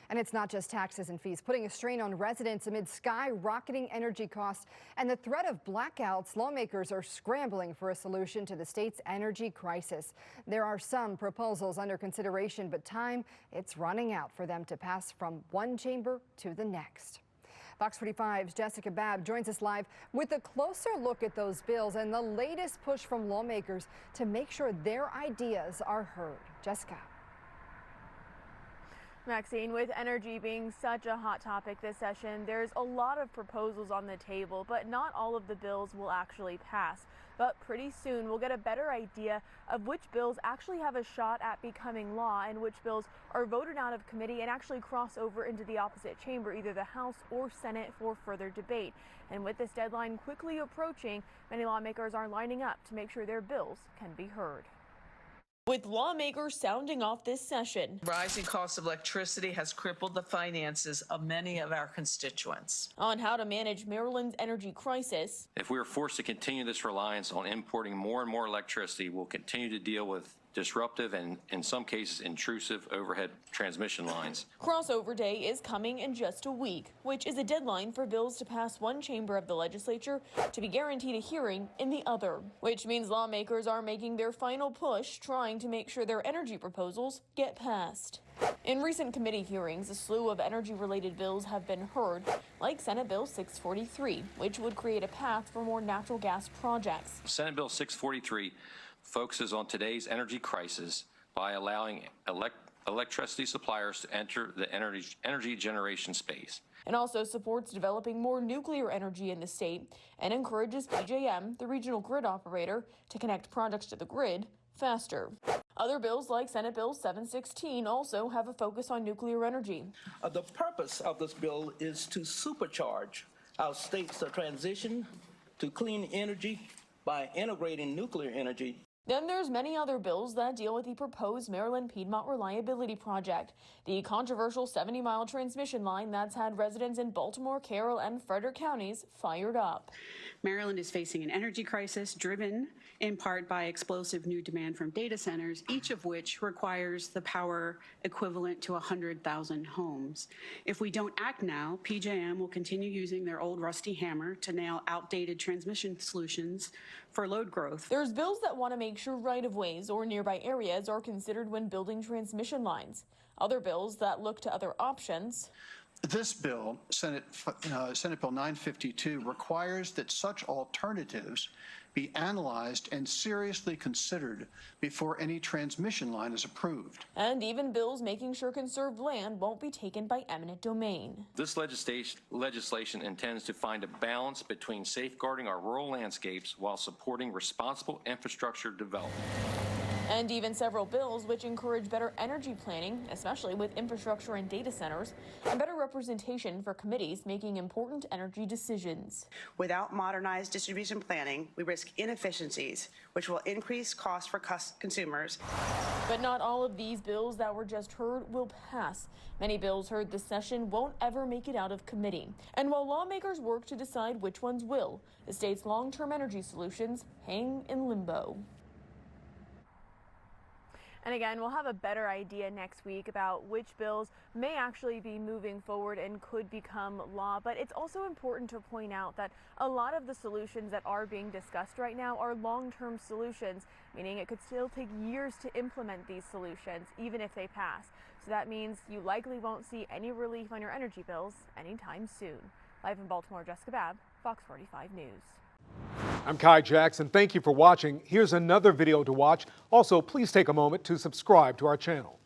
And it's not just taxes and fees putting a strain on residents amid skyrocketing energy costs and the threat of blackouts. Lawmakers are scrambling for a solution to the state's energy crisis. There are some proposals under consideration, but it's running out for them to pass from one chamber to the next. Fox 45's Jessica Babb joins us live with a closer look at those bills and the latest push from lawmakers to make sure their ideas are heard. Jessica. Maxine, with energy being such a hot topic this session, there's a lot of proposals on the table, but not all of the bills will actually pass. But pretty soon we'll get a better idea of which bills actually have a shot at becoming law and which bills are voted out of committee and actually cross over into the opposite chamber, either the House or Senate, for further debate. And with this deadline quickly approaching, many lawmakers are lining up to make sure their bills can be heard. With lawmakers sounding off this session. Rising cost of electricity has crippled the finances of many of our constituents. On how to manage Maryland's energy crisis. If we are forced to continue this reliance on importing more and more electricity, we'll continue to deal with disruptive and, in some cases, intrusive overhead transmission lines. Crossover Day is coming in just a week, which is a deadline for bills to pass one chamber of the legislature to be guaranteed a hearing in the other, which means lawmakers are making their final push trying to make sure their energy proposals get passed. In recent committee hearings, a slew of energy-related bills have been heard, like Senate Bill 643, which would create a path for more natural gas projects. Senate Bill 643 focuses on today's energy crisis by allowing electricity suppliers to enter the energy generation space. It also supports developing more nuclear energy in the state and encourages PJM, the regional grid operator, to connect projects to the grid faster. Other bills like Senate Bill 716 also have a focus on nuclear energy. The purpose of this bill is to supercharge our state's transition to clean energy by integrating nuclear energy. Then there's many other bills that deal with the proposed Maryland Piedmont Reliability Project, the controversial 70-mile transmission line that's had residents in Baltimore, Carroll, and Frederick counties fired up. Maryland is facing an energy crisis driven in part by explosive new demand from data centers, each of which requires the power equivalent to 100,000 homes. If we don't act now, PJM will continue using their old rusty hammer to nail outdated transmission solutions for load growth. There's bills that want to make sure right-of-ways or nearby areas are considered when building transmission lines. Other bills that look to other options. This bill, Senate Bill 952, requires that such alternatives be analyzed and seriously considered before any transmission line is approved. And even bills making sure conserved land won't be taken by eminent domain. This legislation intends to find a balance between safeguarding our rural landscapes while supporting responsible infrastructure development. And even several bills which encourage better energy planning, especially with infrastructure and data centers, and better representation for committees making important energy decisions. Without modernized distribution planning, we risk inefficiencies, which will increase costs for consumers. But not all of these bills that were just heard will pass. Many bills heard this session won't ever make it out of committee. And while lawmakers work to decide which ones will, the state's long-term energy solutions hang in limbo. And again, we'll have a better idea next week about which bills may actually be moving forward and could become law. But it's also important to point out that a lot of the solutions that are being discussed right now are long-term solutions, meaning it could still take years to implement these solutions, even if they pass. So that means you likely won't see any relief on your energy bills anytime soon. Live in Baltimore, Jessica Babb, Fox 45 News. I'm Kai Jackson. Thank you for watching. Here's another video to watch. Also, please take a moment to subscribe to our channel.